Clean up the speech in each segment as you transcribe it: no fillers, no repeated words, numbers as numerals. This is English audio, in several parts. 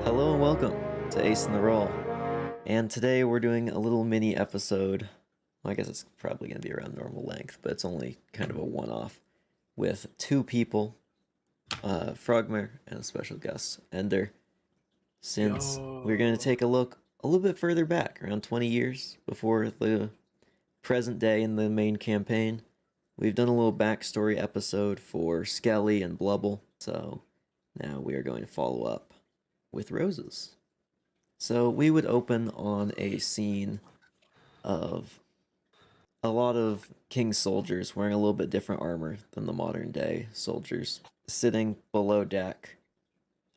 Hello and welcome to Ace in the Roll. And today we're doing a little mini episode. Well, I guess it's probably going to be around normal length, but it's only kind of a one-off with two people, Frogmer and a special guest, Ender. Since we're going to take a look a little bit further back, around 20 years before the present day in the main campaign. We've done a little backstory episode for Skelly and Blubble, so now we are going to follow up with Roses. So we would open on a scene of a lot of King's soldiers wearing a little bit different armor than the modern day soldiers, sitting below deck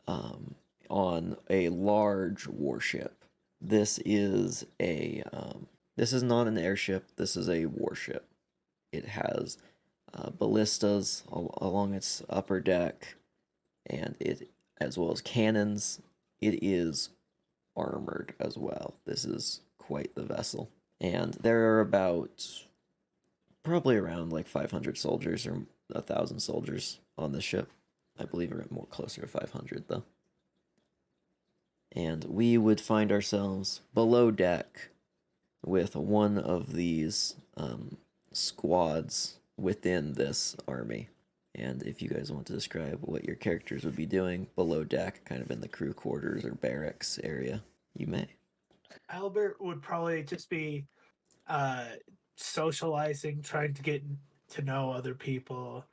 on a large warship. This is not an airship. This is a warship. It has ballistas along its upper deck, and it, as well as cannons. It is armored as well. This is quite the vessel. And there are probably around like 500 soldiers or 1,000 soldiers on the ship. I believe we're more closer to 500 though. And we would find ourselves below deck with one of these squads within this army. And if you guys want to describe what your characters would be doing below deck, kind of in the crew quarters or barracks area, you may. Albert would probably just be socializing, trying to get to know other people.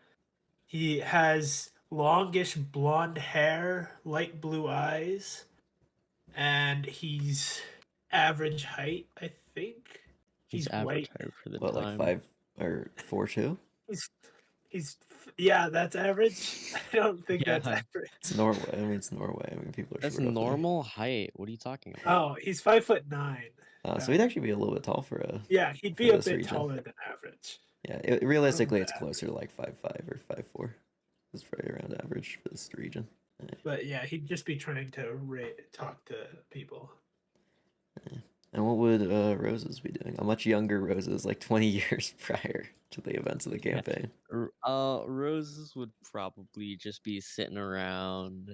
He has longish blonde hair, light blue eyes, and he's average height, I think. He's average height for the what, time. like 5 or 4'2"? Yeah, that's average. I don't think that's average. It's Norway. I mean, it's Norway. I mean, people are That's short up there. normal height. What are you talking about? Oh, he's 5'9". So he'd actually be a little bit tall for a. Yeah, he'd be a bit region. taller than average. Yeah, realistically, it's closer to like 5'5" or 5'4". It's probably around average for this region. But yeah, he'd just be trying to talk to people. And what would Roses be doing? A much younger Roses, like 20 years prior to the events of the campaign. Roses would probably just be sitting around,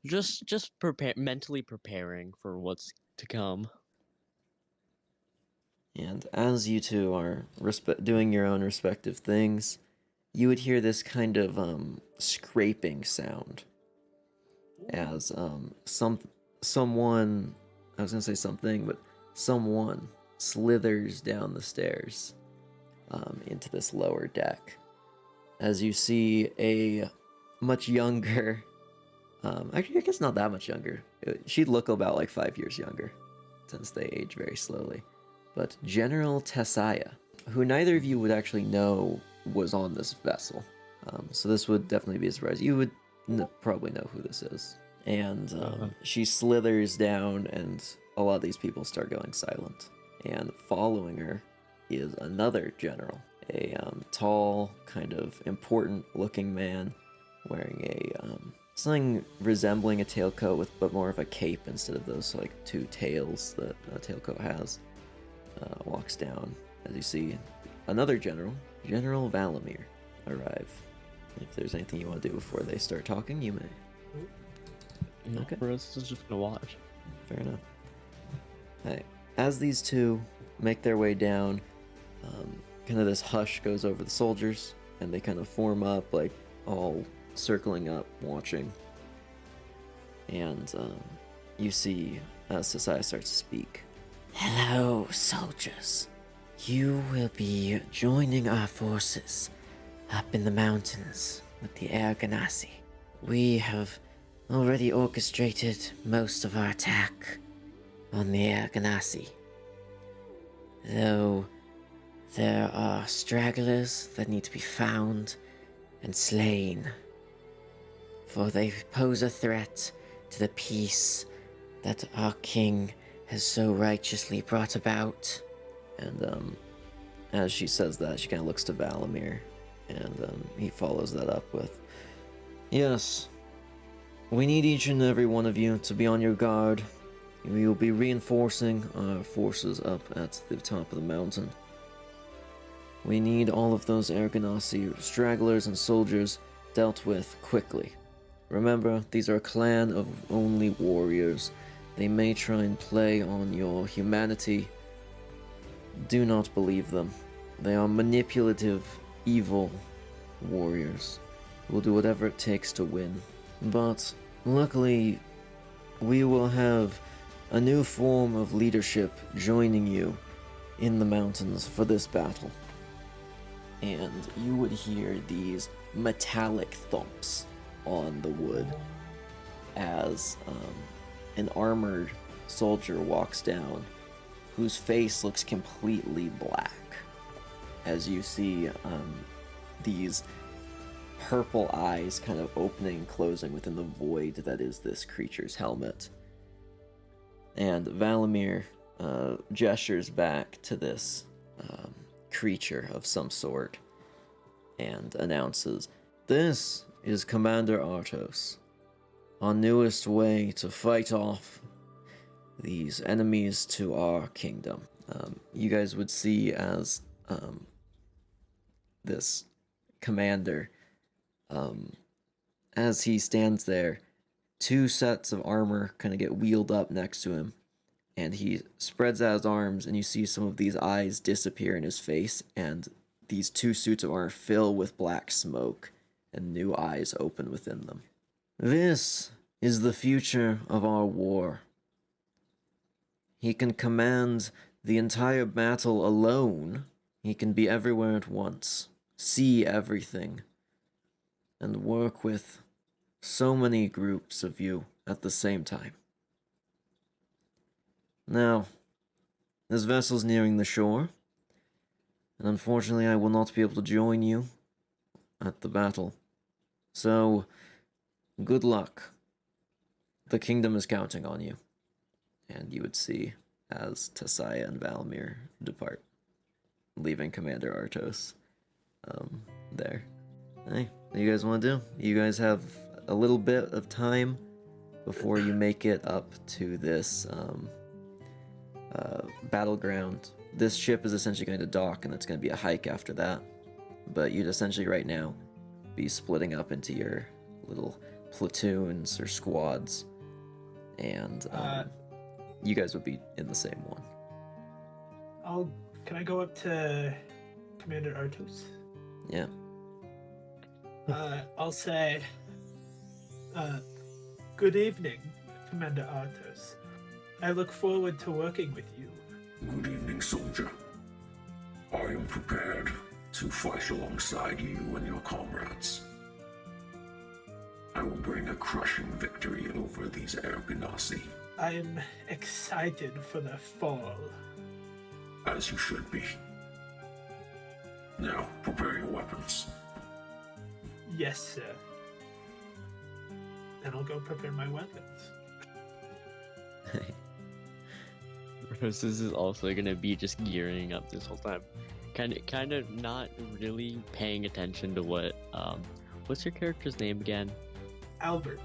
just mentally preparing for what's to come. And as you two are doing your own respective things, you would hear this kind of scraping sound as someone, I was gonna say something, but someone slithers down the stairs into this lower deck. As you see a much younger, actually I guess not that much younger. She'd look about like 5 years younger, since they age very slowly. But General Tessaya, who neither of you would actually know was on this vessel. So this would definitely be a surprise. You would probably know who this is. And she slithers down, and a lot of these people start going silent. And following her is another general, a tall, kind of important-looking man wearing a something resembling a tailcoat but more of a cape instead of those like two tails that a tailcoat has. Walks down as you see another general, General Valamir, arrive. If there's anything you want to do before they start talking, you may. Okay. Rose is just gonna watch. Fair enough. Hey, as these two make their way down, kind of this hush goes over the soldiers, and they kind of form up, like all circling up, watching. And you see Sasaya starts to speak. Hello, soldiers. You will be joining our forces up in the mountains with the Air Ganassi. We have already orchestrated most of our attack on the Air Ganassi. Though there are stragglers that need to be found and slain, for they pose a threat to the peace that our king has so righteously brought about. And as she says that, she kind of looks to Valamir, and he follows that up with, yes, we need each and every one of you to be on your guard. We will be reinforcing our forces up at the top of the mountain. We need all of those Air Ganassi stragglers and soldiers dealt with quickly. Remember, these are a clan of only warriors. They may try and play on your humanity. Do not believe them. They are manipulative, evil warriors who will do whatever it takes to win. But luckily, we will have a new form of leadership joining you in the mountains for this battle. And you would hear these metallic thumps on the wood as an armored soldier walks down, whose face looks completely black, as you see these purple eyes kind of opening and closing within the void that is this creature's helmet. And Valimir gestures back to this creature of some sort and announces, "This is Commander Artos, our newest way to fight off these enemies to our kingdom." You guys would see as this commander, as he stands there, two sets of armor kind of get wheeled up next to him, and he spreads out his arms, and you see some of these eyes disappear in his face, and these two suits of armor fill with black smoke, and new eyes open within them. "This is the future of our war. He can command the entire battle alone. He can be everywhere at once, see everything, and work with so many groups of you at the same time. Now, this vessel's nearing the shore, and unfortunately I will not be able to join you at the battle. So, good luck. The kingdom is counting on you." And you would see as Tasaya and Valimir depart, leaving Commander Artos there. Hey, what do you guys want to do? You guys have a little bit of time before you make it up to this battleground. This ship is essentially going to dock, and it's going to be a hike after that. But you'd essentially right now be splitting up into your little platoons or squads, and you guys would be in the same one. Can I go up to Commander Artos? Yeah. I'll say, good evening, Commander Artos. I look forward to working with you. Good evening, soldier. I am prepared to fight alongside you and your comrades. I will bring a crushing victory over these Ergonasi, I am excited for the fall. as you should be. Now, prepare your weapons. Yes, sir. And I'll go prepare my weapons. Roses is also gonna be just gearing up this whole time, kind of not really paying attention to what's your character's name again? Albert.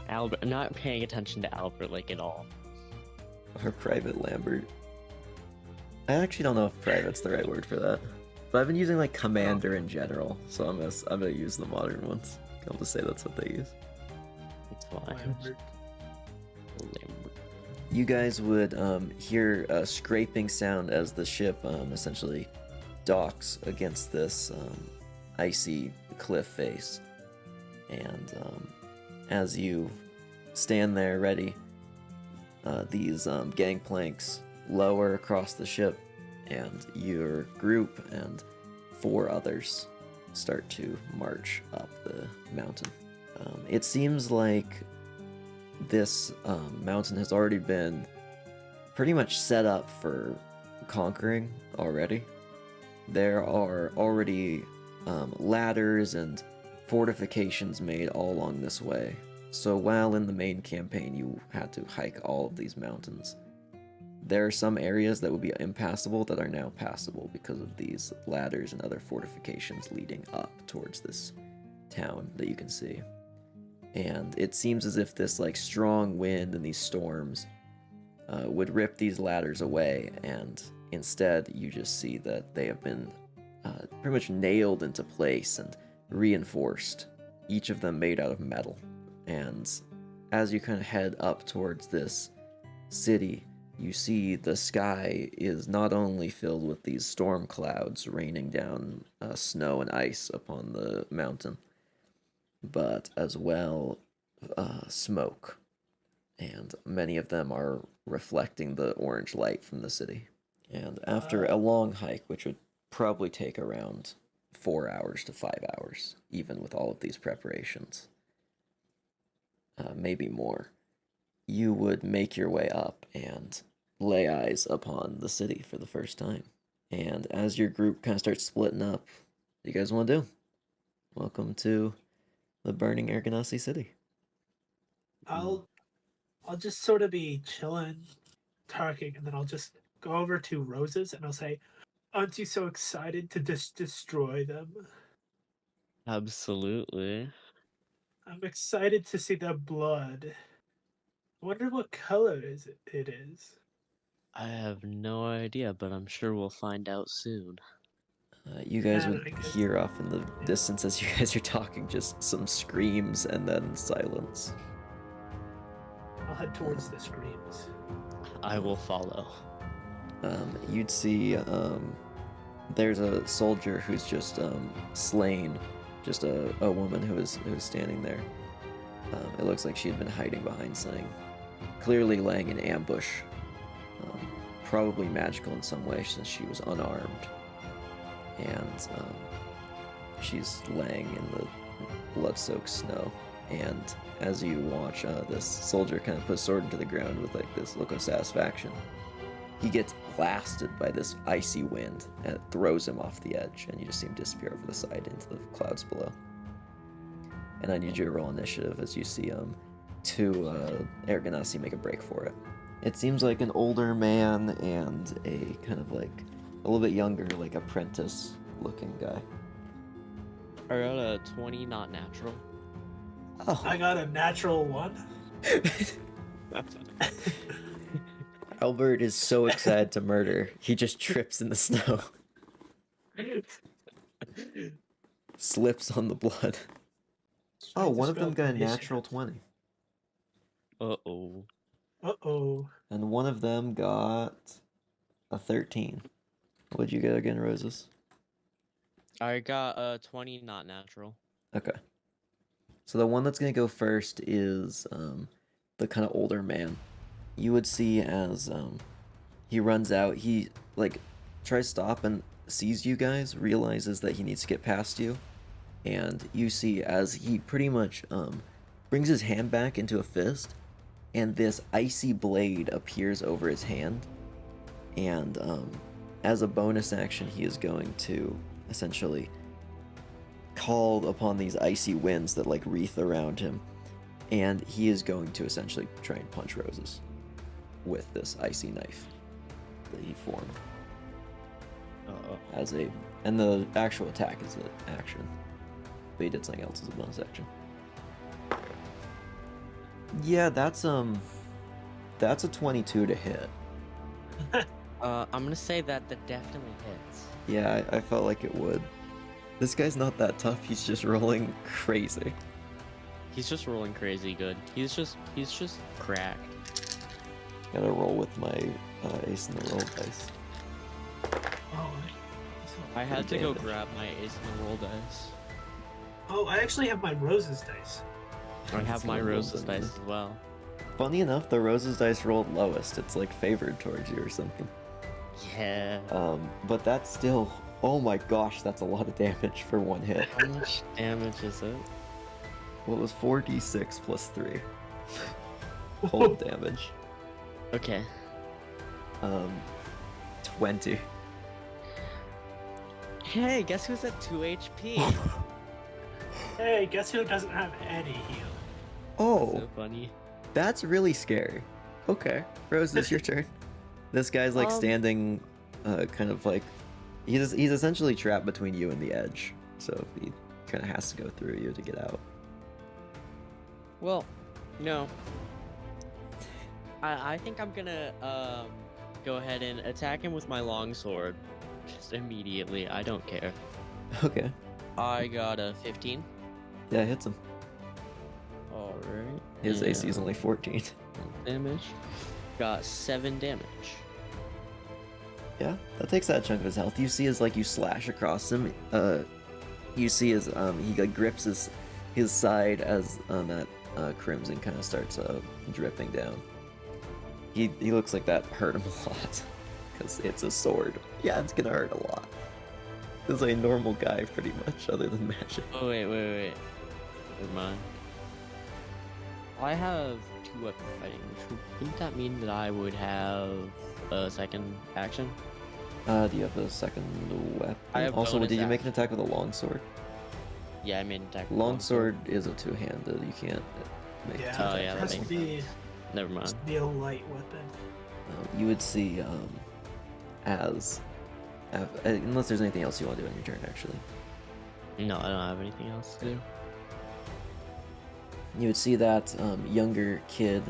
Albert. Not paying attention to Albert like at all. Or Private Lambert. I actually don't know if private's the right word for that. But I've been using like commander in general, so I'm gonna use the modern ones. I'll just say that's what they use. It's fine. Lambert. Lambert. You guys would hear a scraping sound as the ship essentially docks against this icy cliff face. And as you stand there ready, these gangplanks lower across the ship, and your group and 4 others start to march up the mountain. It seems like this mountain has already been pretty much set up for conquering already. There are already ladders and fortifications made all along this way. So while in the main campaign you had to hike all of these mountains, there are some areas that would be impassable that are now passable because of these ladders and other fortifications leading up towards this town that you can see. And it seems as if this like strong wind and these storms would rip these ladders away, and instead you just see that they have been pretty much nailed into place and reinforced, each of them made out of metal. And as you kind of head up towards this city, you see the sky is not only filled with these storm clouds raining down snow and ice upon the mountain, but as well smoke. And many of them are reflecting the orange light from the city. And after a long hike, which would probably take around 4 hours to 5 hours, even with all of these preparations, maybe more, you would make your way up and lay eyes upon the city for the first time. And as your group kind of starts splitting up, what do you guys want to do? Welcome to the burning Erganasi city. I'll just sort of be chilling, talking, and then I'll just go over to Roses and I'll say, "Aren't you so excited to just destroy them? Absolutely. I'm excited to see their blood. I wonder what color it is." I have no idea, but I'm sure we'll find out soon. You guys And would I guess- hear off in the distance as you guys are talking just some screams and then silence. I'll head towards the screams. I will follow. You'd see there's a soldier who's just slain, just a woman who was standing there. It looks like she had been hiding behind something, clearly laying an ambush, probably magical in some way since she was unarmed, and she's laying in the blood-soaked snow. And as you watch this soldier kind of put his sword into the ground with like this look of satisfaction, he gets blasted by this icy wind and it throws him off the edge, and you just see him disappear over the side into the clouds below. And I need you to roll initiative as you see two Erganasi make a break for it. It seems like an older man and a kind of like a little bit younger, like apprentice looking guy. I got a 20, not natural. Oh, I got a natural 1. Albert is so excited to murder, he just trips in the snow. Slips on the blood. Oh, one of them got a natural 20. Uh-oh. Uh-oh. And one of them got a 13. What'd you get again, Roses? I got a 20, not natural. Okay. So the one that's gonna go first is the kind of older man. You would see as he runs out, he like tries to stop and sees you guys, realizes that he needs to get past you, and you see as he pretty much brings his hand back into a fist, and this icy blade appears over his hand, and as a bonus action he is going to essentially call upon these icy winds that like wreath around him, and he is going to essentially try and punch Roses with this icy knife that he formed Uh-oh. and the actual attack is an action, but he did something else as a bonus action. Yeah, that's a 22 to hit. I'm gonna say that definitely hits. Yeah, I felt like it would. This guy's not that tough, he's just rolling crazy. He's just rolling crazy good. He's just cracked. Gotta roll with my ace in the roll dice. Oh, I had to go damage. grab my ace and roll dice. I actually have my Roses dice. I have That's my gonna roll roses something. dice as well. Funny enough, the Roses dice rolled lowest. It's like favored towards you or something. Yeah. But that's still, oh my gosh, that's a lot of damage for one hit. How much damage is it? Well, it was 4d6 plus 3. Cold damage. Okay. 20. Hey, guess who's at 2 HP? Hey, guess who doesn't have any heal? Oh, So funny. that's really scary. Okay, Rose, it's your turn. This guy's like standing, kind of like, he's essentially trapped between you and the edge, so he kind of has to go through you to get out. Well, no. I think I'm gonna go ahead and attack him with my longsword. Just immediately. I don't care. Okay, I got a 15. yeah, it hits him. Alright. His AC is only 14. Damage. Got 7 damage. Yeah, that takes that chunk of his health. You see as like you slash across him, you see as he like grips his side as that crimson kind of starts dripping down. He looks like that hurt him a lot because it's a sword. Yeah, it's gonna hurt a lot. He's a normal guy pretty much, other than magic. Oh wait. Never mind. I have 2 weapon fighting, which wouldn't that mean that I would have a second action? Do you have a second weapon? I have Also, bonus did you make an action. attack with a longsword? Yeah, I made an attack. with Longsword is a two-handed. You can't make Yeah, two Oh, attacks yeah, it that has with to makes one. be, Never mind. must be a light weapon. You would see unless there's anything else you want to do on your turn, actually. No, I don't have anything else to do. You would see that younger kid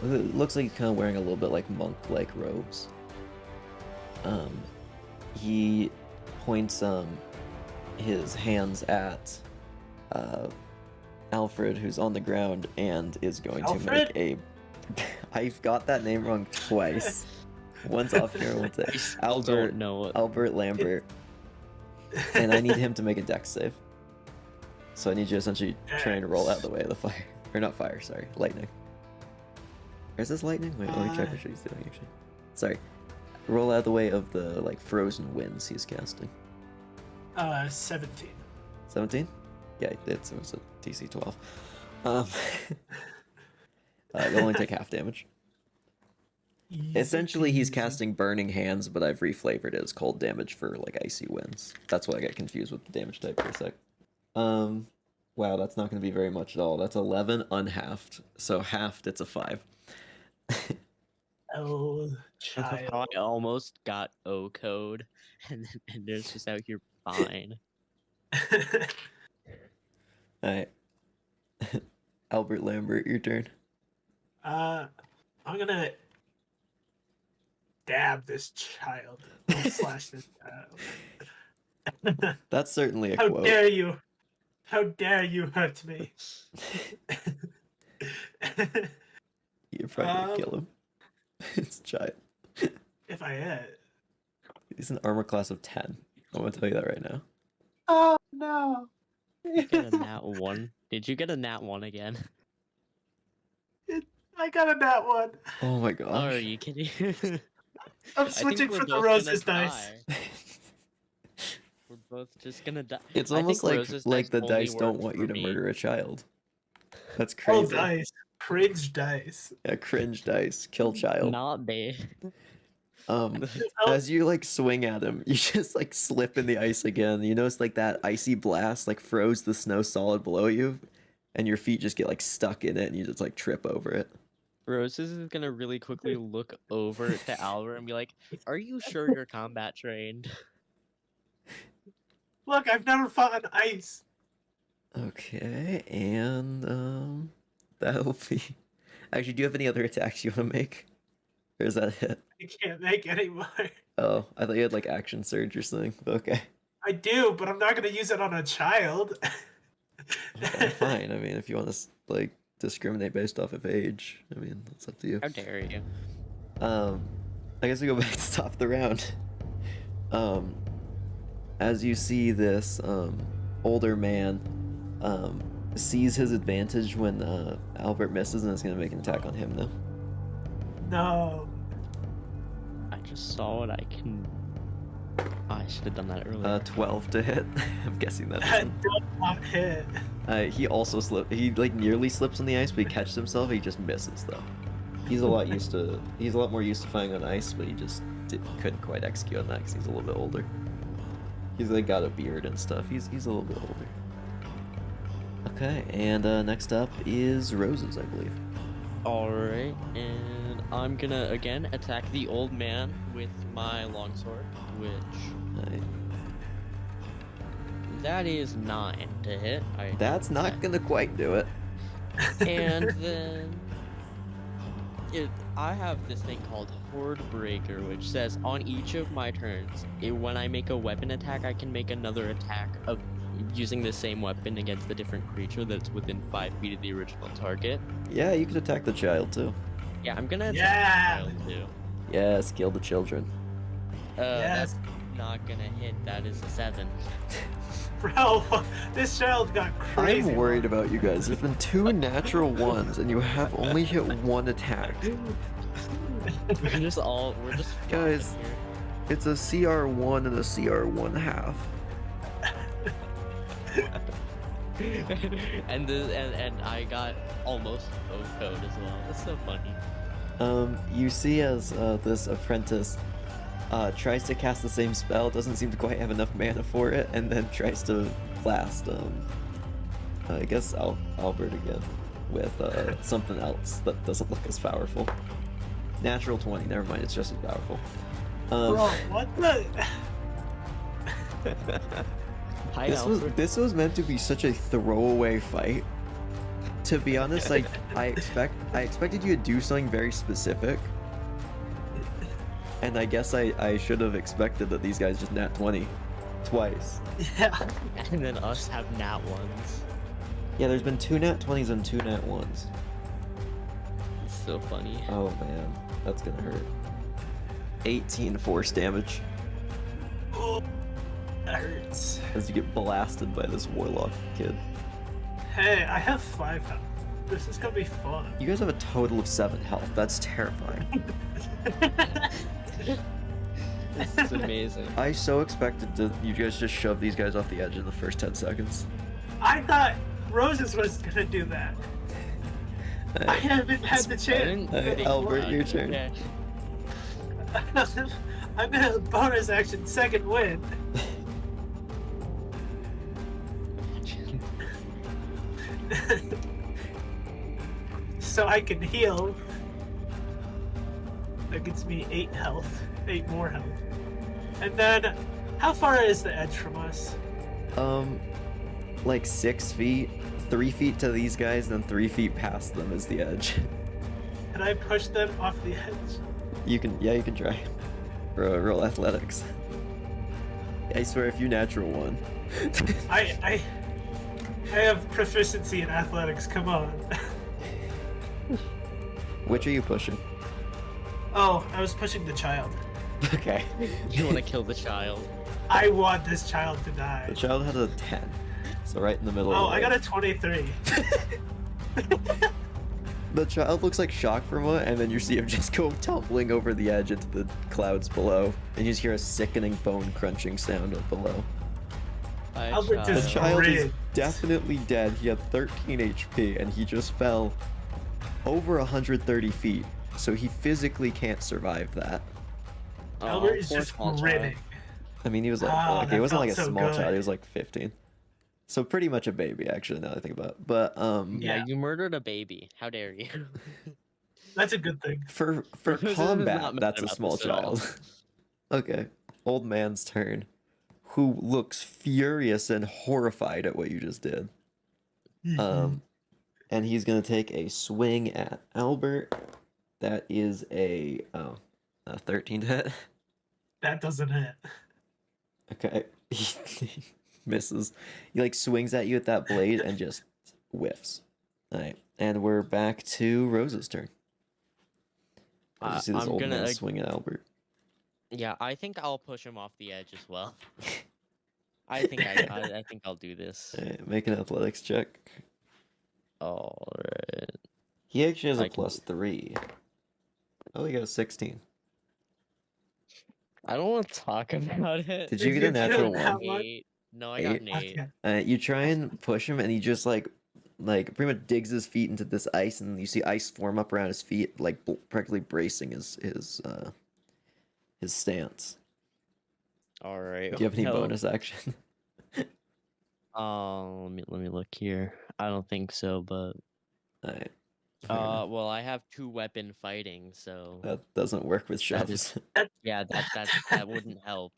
who looks like he's kind of wearing a little bit like monk-like robes. He points his hands at Alfred, who's on the ground, and is going Alfred? to make a. I've got that name wrong twice. Once off here, once I still Albert. don't know what. Albert Lambert, and I need him to make a dex save. So I need you to essentially try and roll out of the way of the fire. Or not fire, sorry, lightning. Or is this lightning? Wait, let me check what he's doing actually. Sorry. Roll out of the way of the like frozen winds he's casting. 17. 17? Yeah, it was a DC 12. You'll only take half damage. Easy Essentially, he's peasy. casting Burning Hands, but I've reflavored it as cold damage for like icy winds. That's why I got confused with the damage type for a sec. Wow, that's not going to be very much at all. That's 11 unhalved, so halved it's a 5. Oh, How child. I almost got O code, and then Ender's just out here fine. Alright. Albert Lambert, your turn. I'm gonna stab this child. Or slash this child. That's certainly a How quote. dare you? How dare you hurt me? You're probably gonna kill him. It's a child. If I had. He's an armor class of 10. I'm gonna tell you that right now. Oh no. Get a nat 1. Did you get a nat 1 again? I got a nat one. Oh my Oh, gosh. are you kidding? I'm I think switching we're from the both roses gonna dice. die. We're both just gonna die. It's I almost think like Rose's the only dice don't works want for you to me. murder a child. That's Oh, crazy. dice. Cringe dice. Yeah, cringe dice, kill child. Not bad. As you like swing at him, you just like slip in the ice again. You notice like that icy blast like froze the snow solid below you, and your feet just get like stuck in it, and you just like trip over it. Roses is gonna really quickly look over to Albert and be like, "Are you sure you're combat trained?" Look, I've never fought on ice. Okay, and that'll be. Actually, do you have any other attacks you want to make, or is that it? I can't make any more. Oh, I thought you had like action surge or something. But okay, I do, but I'm not gonna use it on a child. okay, fine. I mean, if you want to like discriminate based off of age, I mean, that's up to you. How dare you? I guess we go back to the top of the round. As you see this older man sees his advantage when Albert misses and is going to make an attack on him now. No. I just saw it. I can. I should have done that earlier. 12 to hit. I'm guessing that That doesn't. does not hit. He also he like nearly slips on the ice, but he catches himself. He just misses though. He's a lot more used to fighting on ice, but he just couldn't quite execute on that because he's a little bit older. He's like got a beard and stuff. He's a little bit older. Okay, and next up is Roses, I believe. Alright, and I'm gonna again attack the old man with my longsword, which Alright. that is 9 to hit. That's not gonna quite do it. And then I have this thing called Horde Breaker, which says on each of my turns, when I make a weapon attack, I can make another attack of using the same weapon against a different creature that's within 5 feet of the original target. Yeah, you could attack the child too. Yeah, I'm gonna attack Yeah. the child too. Yes, kill the children. Yes. That's not gonna hit. That is a 7. Bro, this child got crazy. I'm worried long. about you guys. There's been 2 natural ones, and you have only hit 1 attack. we're just Guys. flopping here. It's a CR1 and a CR1 half. and I got almost O code as well. That's so funny. You see as this apprentice tries to cast the same spell, doesn't seem to quite have enough mana for it, and then tries to blast I guess Albert again with something else that doesn't look as powerful. Natural 20, never mind, it's just as powerful. Bro, what the? Hi, This Albert. was meant to be such a throwaway fight. To be honest, like I expected you to do something very specific. And I guess I should have expected that these guys just nat 20 twice. Yeah. And then us have nat ones. Yeah, there's been 2 nat 20s and 2 nat 1s. It's so funny. Oh man, that's gonna hurt. 18 force damage Oh, that hurts. as you get blasted by this warlock kid. Hey, I have 5 health. This is gonna be fun. You guys have a total of 7 health. That's terrifying. This is amazing. I so expected you guys just shove these guys off the edge in the first 10 seconds. I thought Roses was gonna do that. I haven't had the chance. Albert, your turn. Yeah. I'm gonna bonus action second wind. So I can heal. That gets me 8 health. 8 more health. And then, how far is the edge from us? Like 6 feet. 3 feet to these guys, then 3 feet past them is the edge. Can I push them off the edge? You can try. Roll athletics. I swear, if you natural one. I have proficiency in athletics. Come on. Which are you pushing? Oh, I was pushing the child. Okay. You want to kill the child? I want this child to die. The child had a 10. So right in the middle. Oh, of I got a 23. The child looks like shocked for a moment, and then you see him just go tumbling over the edge into the clouds below, and you just hear a sickening bone crunching sound up below. Albert The just child is rigged. definitely dead. He had 13 HP, and he just fell over 130 feet, so he physically can't survive that. Albert is just grinning. I mean, he was like, Ah, he that wasn't like a felt so small good. child. He was like 15, so pretty much a baby, actually. Now that I think about it. But Yeah, Yeah. you murdered a baby. How dare you? That's a good thing. for This is combat, not mad that's a about small this at all. child. Okay, old man's turn, who looks furious and horrified at what you just did. And he's gonna take a swing at Albert. That is a 13 to hit. That doesn't hit. Okay, he misses. He like swings at you with that blade and just whiffs. All right, and we're back to Rose's turn. You see this I'm old gonna man swing at Albert. Yeah, I think I'll push him off the edge as well. I think I'll do this. All right, make an athletics check. All right. He actually has a I can- +3. Oh, he got a 16. I don't want to talk about it. Did you Did get a you natural kill one? that? Eight. No, I got Eight? an 8. Okay. You try and push him, and he just like pretty much digs his feet into this ice, and you see ice form up around his feet, like practically bracing his stance. All right. Do you have any well, bonus action? let me look here. I don't think so, but Alright. well, I have 2 weapon fighting, so That doesn't work with That shoves. yeah, that wouldn't help.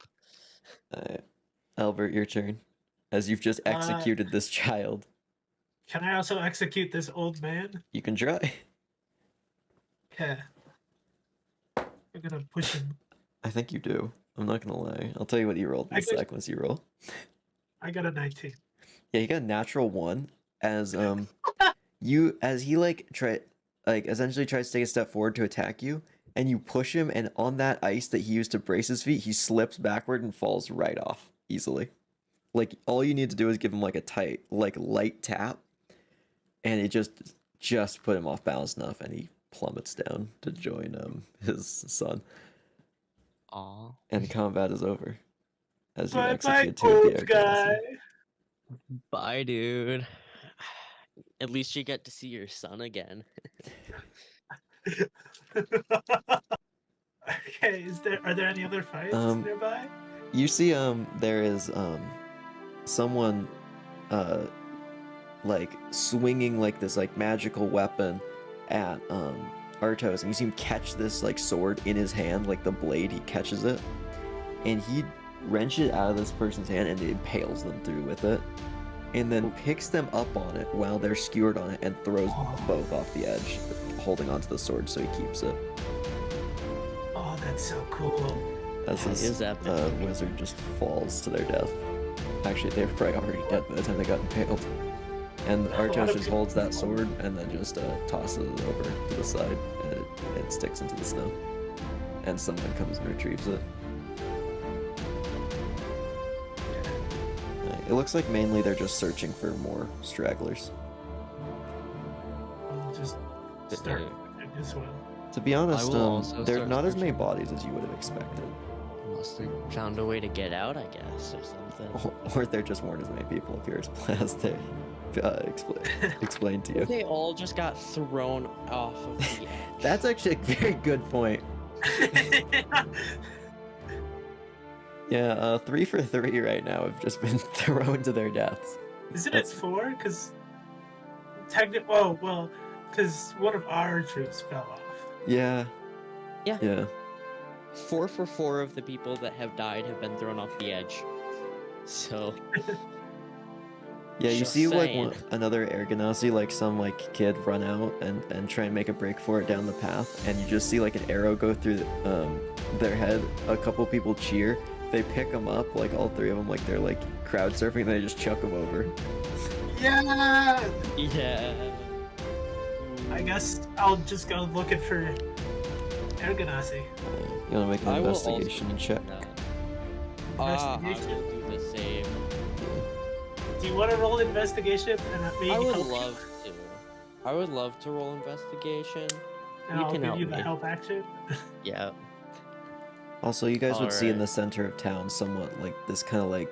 Alright. Albert, your turn. As you've just executed this child. Can I also execute this old man? You can try. Yeah. I'm gonna push him. I think you do. I'm not gonna lie. I'll tell you what you rolled in I a could- sec once you roll. I got a 19. Yeah, he got a natural 1 as he essentially tries to take a step forward to attack you, and you push him, and on that ice that he used to brace his feet, he slips backward and falls right off easily. Like, all you need to do is give him like a tight, like, light tap, and it just put him off balance enough, and he plummets down to join his son. Aw. And combat is over as you Bye, execute two of the old guy. air. Bye, dude. At least you get to see your son again. Okay, are there any other fights nearby? You see there is someone like swinging like this like magical weapon at Artos, and you see him catch this like sword in his hand, like the blade, he catches it, and he wrenches it out of this person's hand and impales them through with it, and then picks them up on it while they're skewered on it and throws both off the edge, holding onto the sword so he keeps it. Oh, that's so cool. As That this is epic. wizard just falls to their death. Actually, they were probably already dead by the time they got impaled. And Artos just holds that sword and then just tosses it over to the side, and it sticks into the snow. And someone comes and retrieves it. It looks like mainly they're just searching for more stragglers. I'll just start as well. To be honest, will also there are start not as many searching. bodies as you would have expected. Must have found a way to get out, I guess, or something. Or there just weren't as many people up here as they explained to you. They all just got thrown off of the edge. That's actually a very good point. Yeah, 3 for 3 right now have just been thrown to their deaths. Isn't it 4? Because because one of our troops fell off. Yeah. Yeah. Yeah. 4 for 4 of the people that have died have been thrown off the edge. So. Yeah, you Just see like saying. another air ganassi, like some like kid run out and try and make a break for it down the path, and you just see like an arrow go through their head. A couple people cheer. They pick them up, like all 3 of them, like they're like crowd surfing, and they just chuck them over. Yeah. Yeah. I guess I'll just go looking for air ganassi. You wanna make an I will also investigation check? I Investigation? will do the same. Do you want to roll investigation and maybe I would help you? love to. I would love to roll investigation. And You I'll can give help you the me. help action. Yeah. Also, you guys would see in Alright. the center of town somewhat like this kind of like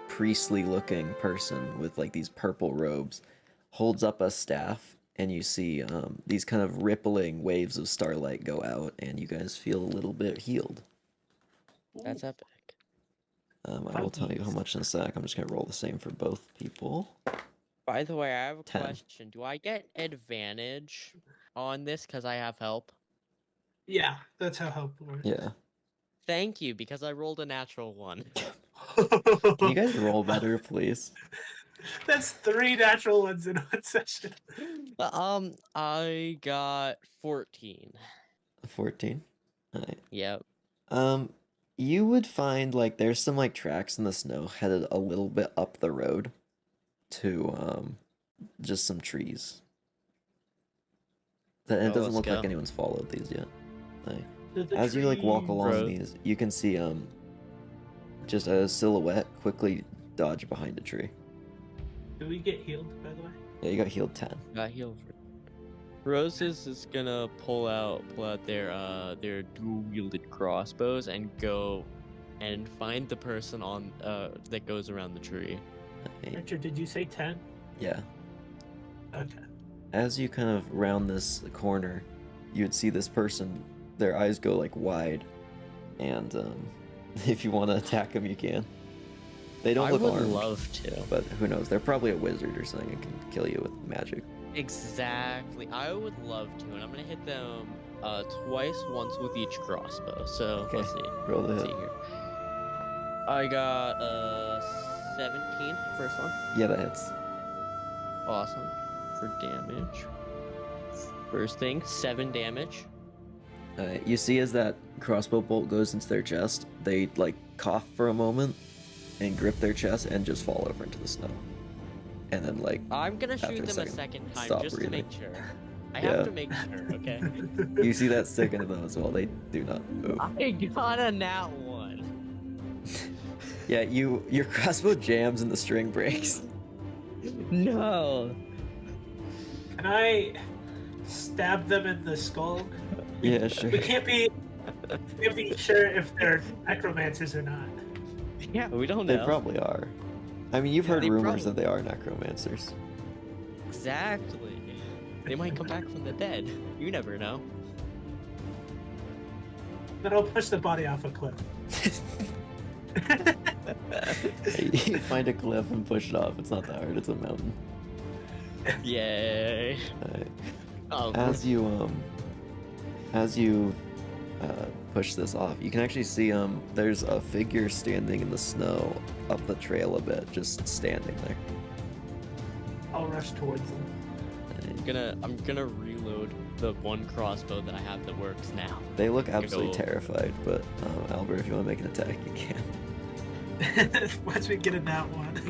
priestly looking person with like these purple robes holds up a staff, and you see these kind of rippling waves of starlight go out, and you guys feel a little bit healed. That's epic. I will tell you how much in a sec. I'm just gonna roll the same for both people. By the way, I have a 10. question. Do I get advantage on this because I have help? Yeah, that's how help works. Yeah. Thank you, because I rolled a natural 1. Can you guys roll better, please? That's 3 natural ones in one session. I got 14. 14. Alright. Yep. You would find like there's some like tracks in the snow headed a little bit up the road to just some trees. It Oh, doesn't let's look like go. anyone's followed these yet. Like, The as you like walk tree along road. these, you can see just a silhouette quickly dodge behind a tree. Do we get healed, by the way? Yeah, you got healed 10. Got healed. Roses is gonna pull out their dual wielded crossbows and go and find the person on that goes around the tree. Alright, Richard, did you say 10? yeah. Okay. As you kind of round this corner, you would see this person, their eyes go like wide, and if you want to attack them, you can. They don't I look would armed, love to. but who knows? They're probably a wizard or something and can kill you with magic. Exactly. I would love to, and I'm gonna hit them twice, once with each crossbow. So Okay. let's see. Roll the Let's hit. see here. I got 17 first one. Yeah, that hits. Awesome. For damage. First thing, 7 damage. You see as that crossbow bolt goes into their chest, they like cough for a moment and grip their chest and just fall over into the snow. and then like I'm gonna After shoot a them a second, second time stop just to breathing. make sure. I Yeah. have to make sure, okay? you see that stick into them as well. They do not move. I got a nat 1. Yeah, your crossbow jams and the string breaks. No. Can I stab them in the skull? Yeah, sure. We can't be sure if they're necromancers or not. Yeah, we don't They know. probably are. I mean, you've heard They rumors probably- that they are necromancers. Exactly. They might come back from the dead. You never know. Then I'll push the body off a cliff. You find a cliff and push it off. It's not that hard. It's a mountain. Yay. Oh, As you push this off, you can actually see there's a figure standing in the snow up the trail a bit, just standing there. I'll rush towards them. I'm gonna reload the one crossbow that I have that works now. They look absolutely Go. terrified, but Albert, if you want to make an attack, you can. Once we get in that one.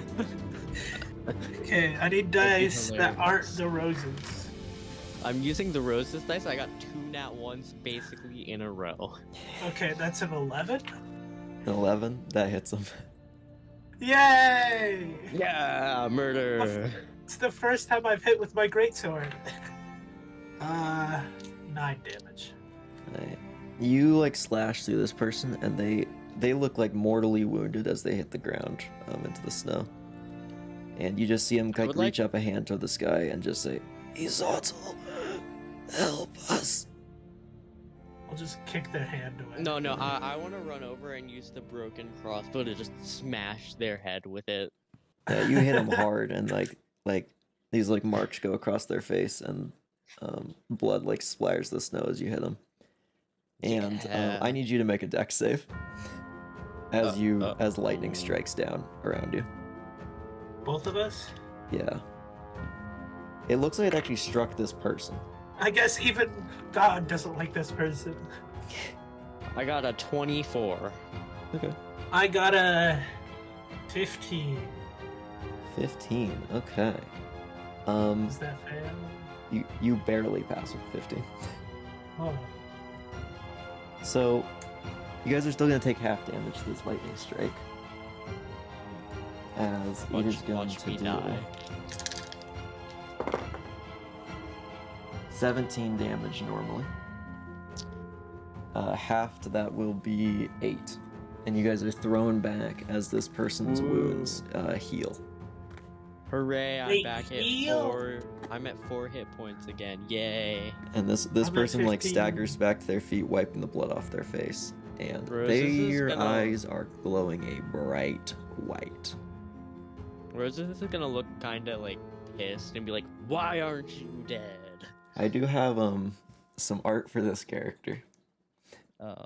Okay, I need dice that aren't hilarious. the roses. I'm using the roses dice. I got 2 nat 1s basically in a row. Okay, that's an 11. An 11, that hits him. Yay! Yeah, murder. It's the first time I've hit with my greatsword. 9 damage. Right. You like slash through this person, and they look like mortally wounded as they hit the ground into the snow. And you just see him like would reach up a hand toward the sky and just say, "Izotl, help us!" I'll just kick their hand away. No, I want to run over and use the broken crossbow to just smash their head with it. Yeah, you hit him hard, and like these like marks go across their face, and blood like splatters the snow as you hit him. And Yeah. I need you to make a dex save as lightning strikes down around you. Both of us? Yeah. It looks like it actually struck this person. I guess even God doesn't like this person. I got a 24. Okay. I got a 15. 15. Okay. Does that fail? You barely pass with 15. Oh. So you guys are still gonna take half damage to this lightning strike. As it is going Watch to me do die. 17 damage normally. Half to that will be 8. And you guys are thrown back as this person's wounds heal. Hooray, I'm Wait, back at heal? 4. I'm at 4 hit points again. Yay. And this I'm at person like 15. staggers back to their feet, wiping the blood off their face. And Rose, this is their gonna- eyes are glowing a bright white. Roses is gonna look kinda like pissed and be like, "Why aren't you dead?" I do have some art for this character. Oh,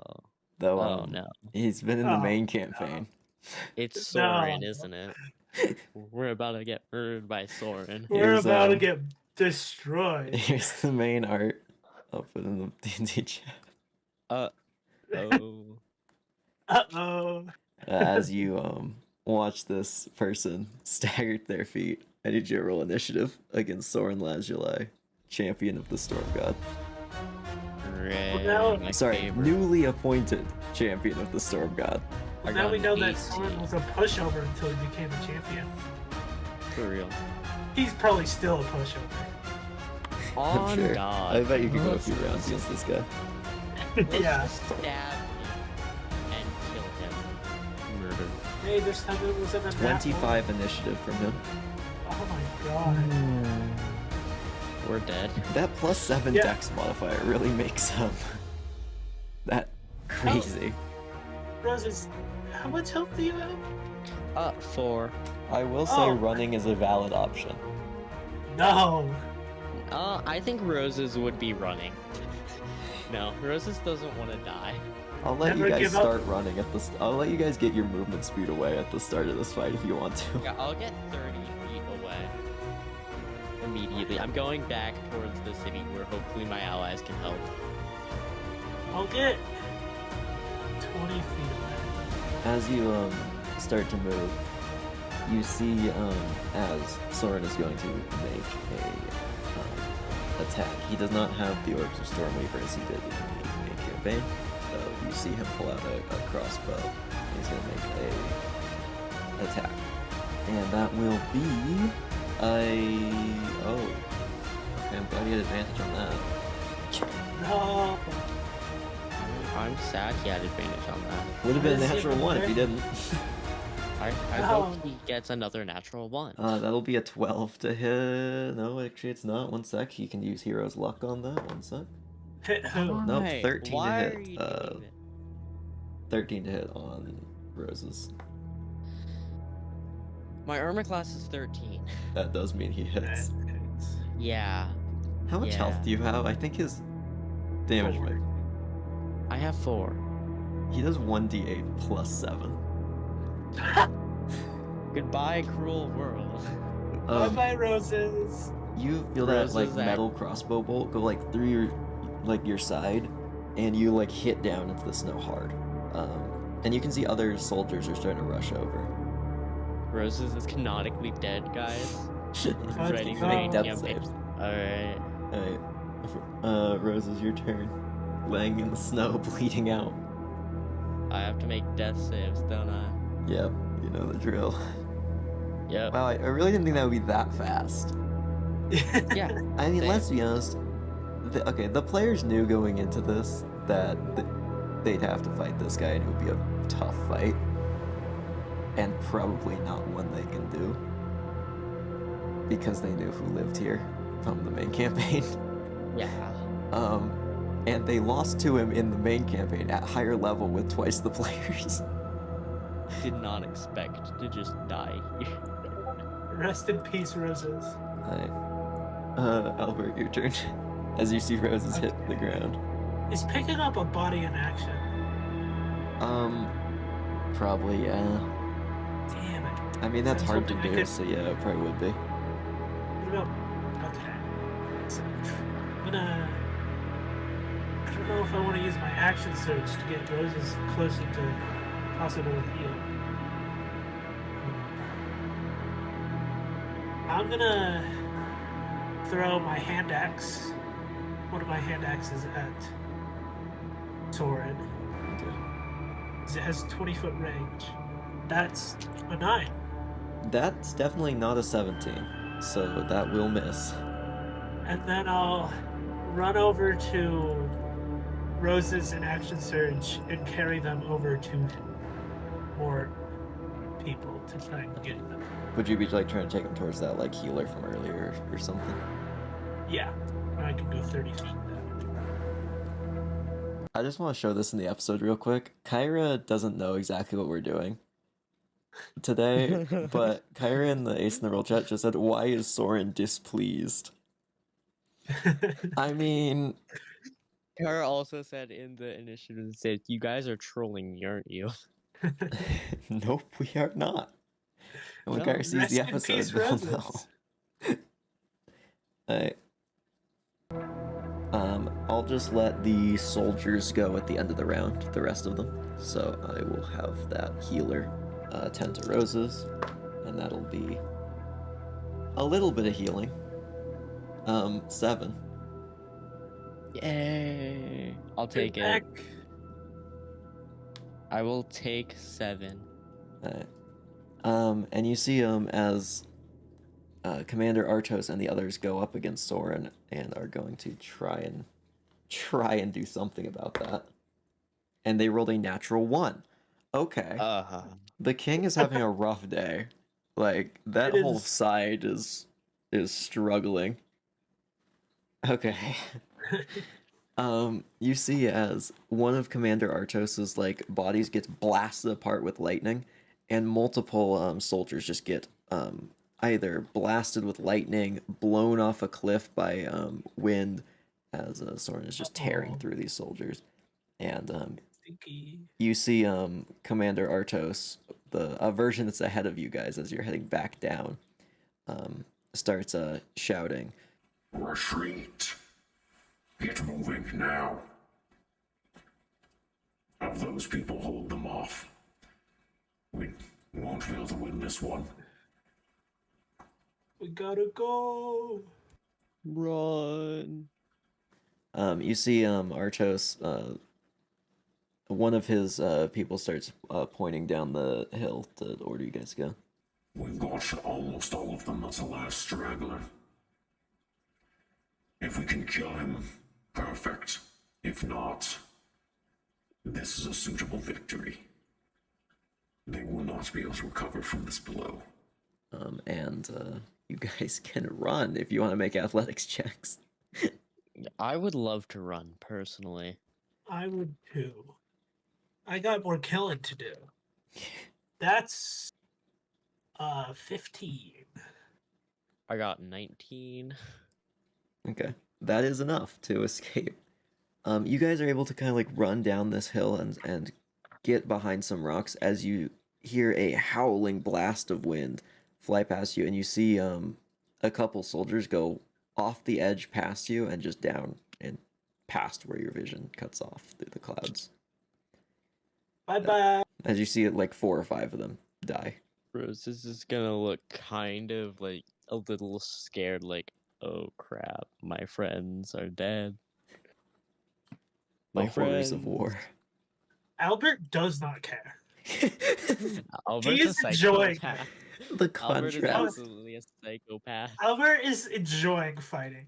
Though oh no. he's been in the Oh, main campaign. It's Soren, No. isn't it? We're about to get murdered by Soren. We're Here's, about to get destroyed. Here's the main art. I'll put in the D&D chat. Oh. Uh-oh. As you watch this person stagger to their feet, I need you to roll initiative against Soren Lazuli, champion of the Storm God. Hooray, now- my Sorry, favorite. newly appointed champion of the Storm God. I Now got we an know that 18. Soren was a pushover until he became a champion. For real. He's probably still a pushover. Oh, I'm sure. God. I bet you could go a Let's- few rounds against this guy. let's Yeah. just stab him and kill him. Murder. Hey, this time it was in a nat 25 initiative from him. one. Oh my god. We're dead. That plus 7 Yeah. dex modifier really makes that crazy. Roses, how much health do you have? 4. I will say Oh. running is a valid option. No. I think Roses would be running. No, Roses doesn't want to die. I'll let Never you guys give up. start running at the. I'll let you guys get your movement speed away at the start of this fight if you want to. Yeah, I'll get 30 feet away. Immediately. I'm going back towards the city where hopefully my allies can help. I'll get 20 feet away. As you start to move, you see as Soren is going to make a attack. He does not have the Orbs of Stormweaver as he did in the main campaign, so you see him pull out a crossbow, and he's going to make a attack. And that will be okay, I'm glad he had advantage on that. No. I'm sad he had advantage on that. Would have been a What is he natural one if he doing? didn't. I No. hope he gets another natural one. That'll be a 12 to hit. No, actually it's not. One sec. He can use Hero's Luck on that. One sec. Hit who? Nope, Why? 13 to Why hit, are you doing it? 13 to hit on Rose's. My armor class is 13. That does mean he hits. Yeah. How much health Yeah. do you have? I think his damage Four. might. I have 4. He does 1d8 plus 7. Goodbye, cruel world. Bye bye, roses. You feel that like Rose's act- metal crossbow bolt go like through your side, and you like hit down into the snow hard. And you can see other soldiers are starting to rush over. Roses is canonically dead, guys. Ready for Make main death campaign. saves. Alright. Alright. Rose, is your turn. Laying in the snow, bleeding out. I have to make death saves, don't I? Yep, you know the drill. Yep. Wow, I really didn't think that would be that fast. Yeah. I mean, Same. let's be honest. The players knew going into this that they'd have to fight this guy, and it would be a tough fight, and probably not one they can do because they knew who lived here from the main campaign. Yeah. And they lost to him in the main campaign at higher level with twice the players. Did not expect to just die here. Rest in peace, roses. Alright. Albert, your turn. As you see Roses hit the ground. Is picking up a body in action? Probably, yeah. Damn it. I mean, that's I was hard to hoping I do, could- so yeah, it probably would be. What about? Okay. So I'm gonna. I don't know if I want to use my action surge to get roses closer to possible heal. I'm gonna throw my hand axe. One of my hand axes at Soren. Okay. It has 20-foot range. That's a 9. That's definitely not a 17, so that will miss. And then I'll run over to Roses and Action Surge and carry them over to more people to try and get them. Would you be like trying to take him towards that like healer from earlier or something? Yeah, I can go 30 feet then. I just want to show this in the episode real quick. Kyra doesn't know exactly what we're doing today, but Kyra in the Ace in the Roll chat just said, "Why is Soren displeased?" I mean, Kara also said in the initiative, it said, "You guys are trolling me, aren't you?" nope, we are not. And when No, Kyra sees rest the in episode, peace, they'll Roses. know. Alright. I'll just let the soldiers go at the end of the round, the rest of them. So I will have that healer tend to Roses, and that'll be a little bit of healing. 7. Yay! I'll take it. Back. I will take 7. Alright. And you see as Commander Artos and the others go up against Soren and are going to try and do something about that. And they rolled a natural 1. Okay. The king is having a rough day. Like that It whole is. side is struggling. Okay. You see as one of Commander Artos's like bodies gets blasted apart with lightning, and multiple soldiers just get either blasted with lightning, blown off a cliff by wind, as Soren is just tearing through these soldiers. And Stinky. you see Commander Artos, a version that's ahead of you guys as you're heading back down, starts shouting, Retreat. Get moving now. Have those people hold them off. We won't be able to win this one. We gotta go. Run. You see Artos, one of his people starts pointing down the hill to order you guys to go. We've got almost all of them. That's the last straggler. If we can kill him, perfect. If not, this is a suitable victory. They will not be able to recover from this blow. And you guys can run if you want to make athletics checks. I would love to run personally. I would too. I got more killing to do. That's 15. I got 19. Okay, that is enough to escape. You guys are able to kind of like run down this hill and get behind some rocks as you hear a howling blast of wind fly past you, and you see a couple soldiers go off the edge past you and just down and past where your vision cuts off through the clouds. Bye bye. As you see it, like 4 or 5 of them die. Rose is gonna look kind of like a little scared, like, oh crap, my friends are dead. The horrors of war. Albert does not care. Albert's a is enjoying psychopath. The Albert is contrast. absolutely a psychopath. Albert is enjoying fighting.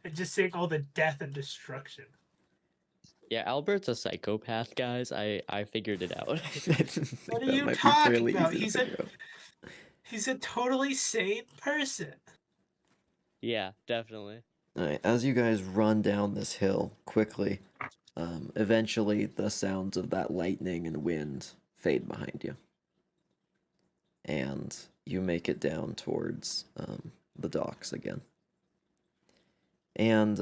And just seeing all the death and destruction. Yeah, Albert's a psychopath, guys. I figured it out. What are That you might be talking fairly about? easy to figure out. He's a totally sane person. Yeah, definitely. Alright, as you guys run down this hill quickly, eventually the sounds of that lightning and wind fade behind you. And you make it down towards the docks again. And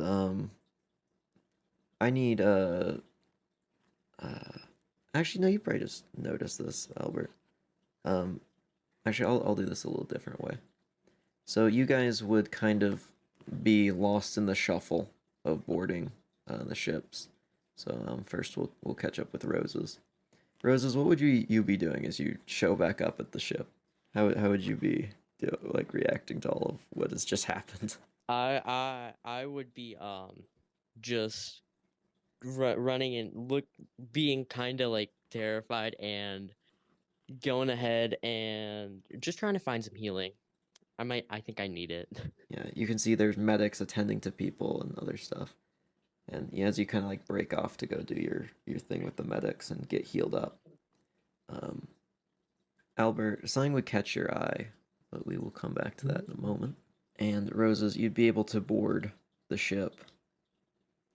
I need actually no, you probably just noticed this, Albert. Actually I'll do this a little different way. So you guys would kind of be lost in the shuffle of boarding the ships. So first we'll catch up with Roses. Roses, what would you be doing as you show back up at the ship? How would you be like reacting to all of what has just happened? I would be just running and being kind of like terrified and going ahead and just trying to find some healing. I think I need it. Yeah, you can see there's medics attending to people and other stuff. And yeah, as you kind of like break off to go do your thing with the medics and get healed up. Albert, something would catch your eye, but we will come back to that in a moment. And Roses, you'd be able to board the ship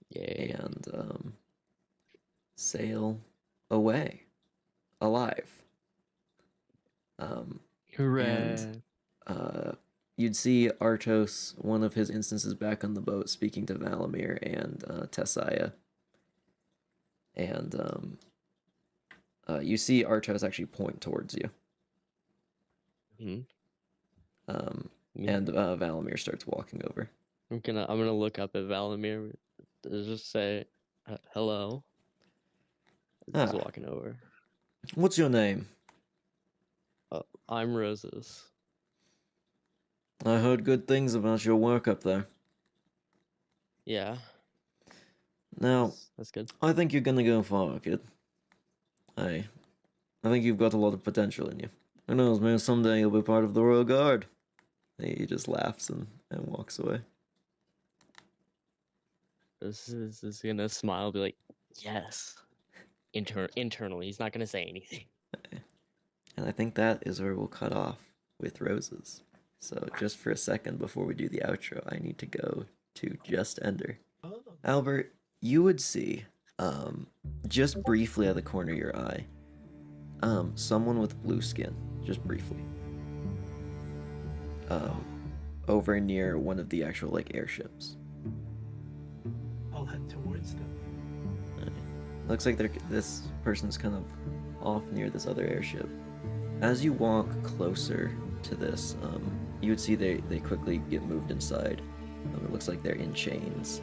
Yay. and sail away alive. Hooray. You'd see Artos, one of his instances back on the boat, speaking to Valamir and Tessaya. And you see Artos actually point towards you. And Valamir starts walking over. I'm gonna look up at Valamir, just say hello. He's walking over. What's your name? I'm Roses. I heard good things about your work up there. Yeah. Now, That's good. I think you're gonna go far, kid. I think you've got a lot of potential in you. Who knows, maybe someday you'll be part of the Royal Guard. He just laughs and walks away. This is gonna smile, be like, yes. Internally, he's not gonna say anything. And I think that is where we'll cut off with Roses. So just for a second before we do the outro, I need to go to Just Ender. Oh. Albert, you would see, just briefly at the corner of your eye, someone with blue skin, just briefly. Over near one of the actual, like, airships. I'll head towards them. Looks like this person's kind of off near this other airship. As you walk closer to this, you would see they quickly get moved inside. It looks like they're in chains.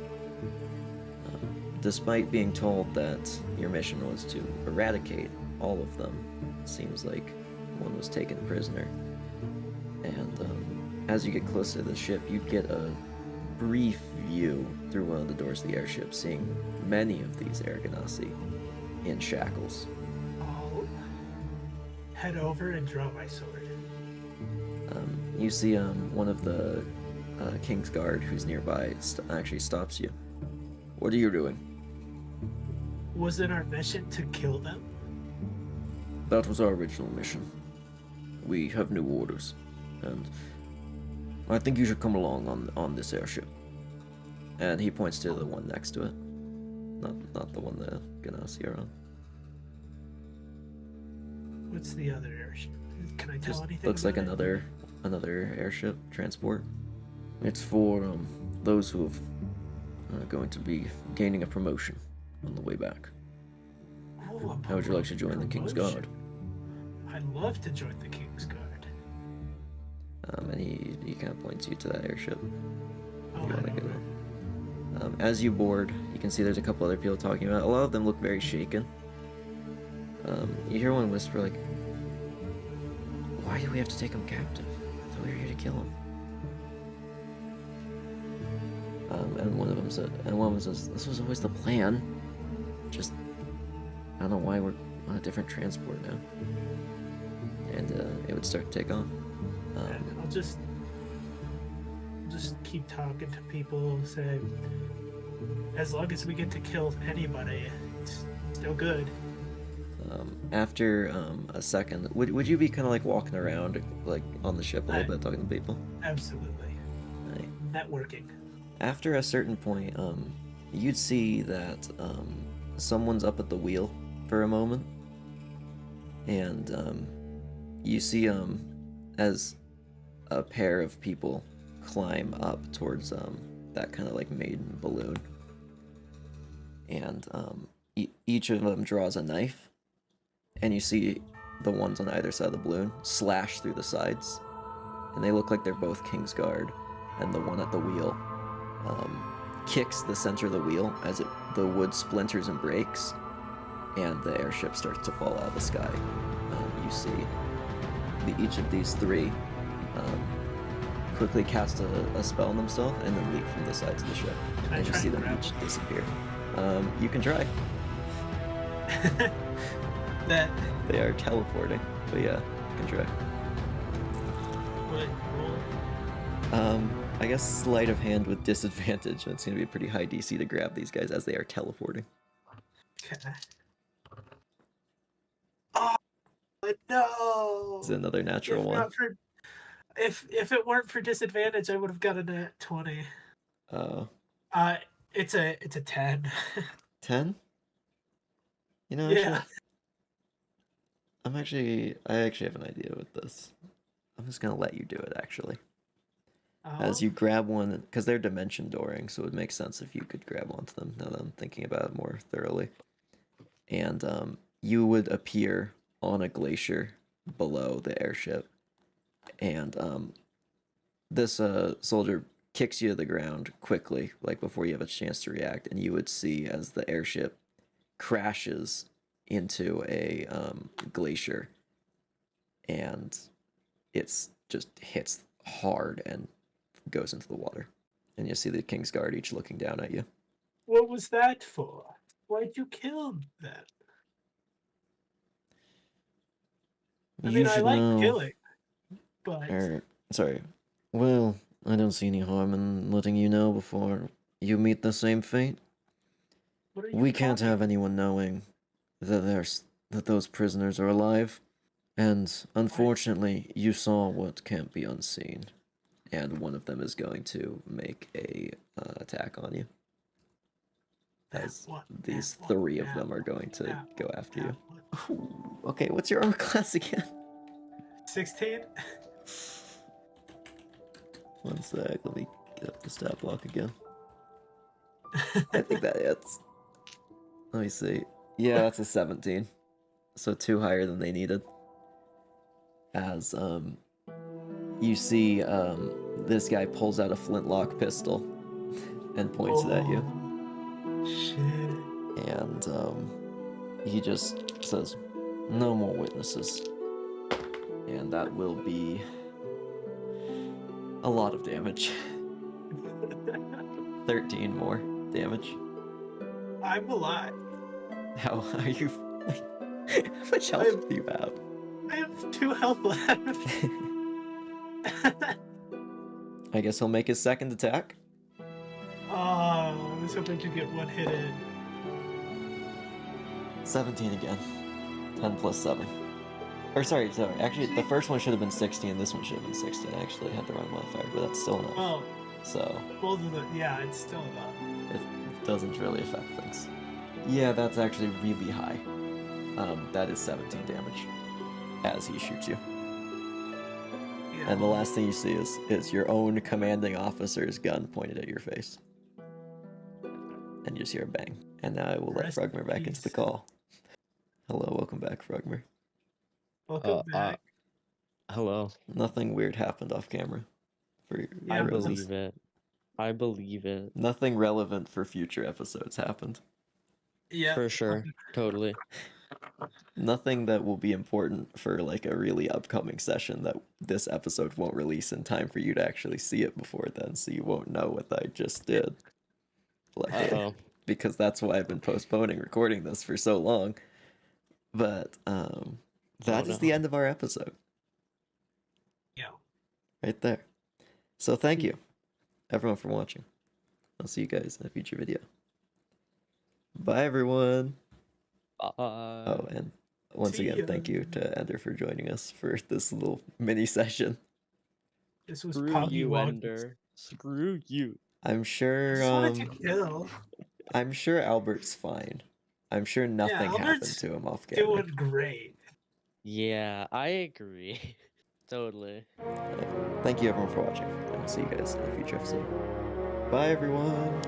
Despite being told that your mission was to eradicate all of them, it seems like one was taken prisoner. And as you get closer to the ship, you get a brief view through one of the doors of the airship, seeing many of these air ganassi in shackles. I'll head over and draw my sword. You see one of the King's Guard who's nearby actually stops you. What are you doing? Was it our mission to kill them? That was our original mission. We have new orders, and I think you should come along on this airship. And he points to the one next to it, not the one the Ganassi are on. What's the other airship? Can I tell Just anything? looks like about it? another airship transport. It's for those who have going to be gaining a promotion on the way back. Oh, How would you like to join the King's Guard? I'd love to join the King's Guard. And he kind of points you to that airship. I'll You wanna head go? over. As you board, you can see there's a couple other people talking about it. A lot of them look very shaken. You hear one whisper like, "Why do we have to take him captive? I thought we were here to kill him." And one of them says, "This was always the plan. Just, I don't know why we're on a different transport now." And it would start to take on. And I'll just keep talking to people, say, as long as we get to kill anybody, it's still good. After a second, would you be kind of like walking around like on the ship a little bit, talking to people? Absolutely. Right. Networking. After a certain point, you'd see that someone's up at the wheel for a moment, and you see as a pair of people climb up towards that kind of like maiden balloon, and each of them draws a knife, and you see the ones on either side of the balloon slash through the sides, and they look like they're both King's Guard, and the one at the wheel kicks the center of the wheel as the wood splinters and breaks, and the airship starts to fall out of the sky. You see each of these three quickly cast a spell on themselves and then leap from the sides of the ship, Can I and you try see and them grab each one? disappear. You can try. That They are teleporting, but yeah, you can try. would roll. I guess sleight of hand with disadvantage. It's gonna be a pretty high DC to grab these guys as they are teleporting. Okay. Oh no! It's another natural If one. not for, if it weren't for disadvantage, I would have gotten a 20. It's a 10. 10? You know, Yeah. I actually have an idea with this. I'm just gonna let you do it actually. Oh, As you grab one, because they're dimension dooring, so it would make sense if you could grab onto them now that I'm thinking about it more thoroughly. And you would appear on a glacier below the airship. And this soldier kicks you to the ground quickly, like before you have a chance to react, and you would see as the airship crashes into a glacier, and it's just hits hard and goes into the water. And you see the King's Guard each looking down at you. what was that for? Why'd you kill them? I You mean, I should like know. killing, but Sorry. Well, I don't see any harm in letting you know before you meet the same fate. what are you We can't talking- have anyone knowing that those prisoners are alive. And unfortunately, you saw what can't be unseen. And one of them is going to make a attack on you. As these three of them are going to go after you. Ooh, okay, what's your armor class again? 16? One sec, let me get up the stat block again. I think that hits. Let me see. Yeah, that's a 17. So 2 higher than they needed. As you see this guy pulls out a flintlock pistol and points it at you. Oh, shit. And he just says, "No more witnesses." And that will be A lot of damage. 13 more damage. I'm alive. How are you? How much health do you have? I have 2 health left. I guess he'll make his second attack. Oh, I was hoping to get 1 hit in. 17 again. 10 plus 7. Or sorry. Actually, the first one should have been 16. This one should have been 16. I actually had the wrong modifier, but that's still enough. Oh, So both of them. Yeah, it's still enough. it doesn't really affect things. Yeah, that's actually really high. That is 17 damage as he shoots you. Yeah. And the last thing you see is your own commanding officer's gun pointed at your face. And you just hear a bang. And now I will let Rest in Frogmer back into the peace. call. Hello, welcome back, Frogmer. Welcome back. Hello. Nothing weird happened off camera. For Yeah, I Roses. believe it. I believe it. Nothing relevant for future episodes happened. Yeah. For sure. Totally. Nothing that will be important for like a really upcoming session that this episode won't release in time for you to actually see it before then, so you won't know what I just did. Like, Uh-oh. because that's why I've been postponing recording this for so long. But that is no. the end of our episode Yeah. right there. So thank you everyone for watching. I'll see you guys in a future video. Bye everyone. Oh, and once See again, ya. thank you to Ender for joining us for this little mini session. This was Screw Poggy you, Woggy. Ender. Screw you. I'm I sure just wanted to kill. I'm sure Albert's fine. I'm sure nothing happened Albert's to him off camera. Doing great. Yeah, I agree. Totally. Thank you everyone for watching, and we'll see you guys in a future episode. Bye everyone.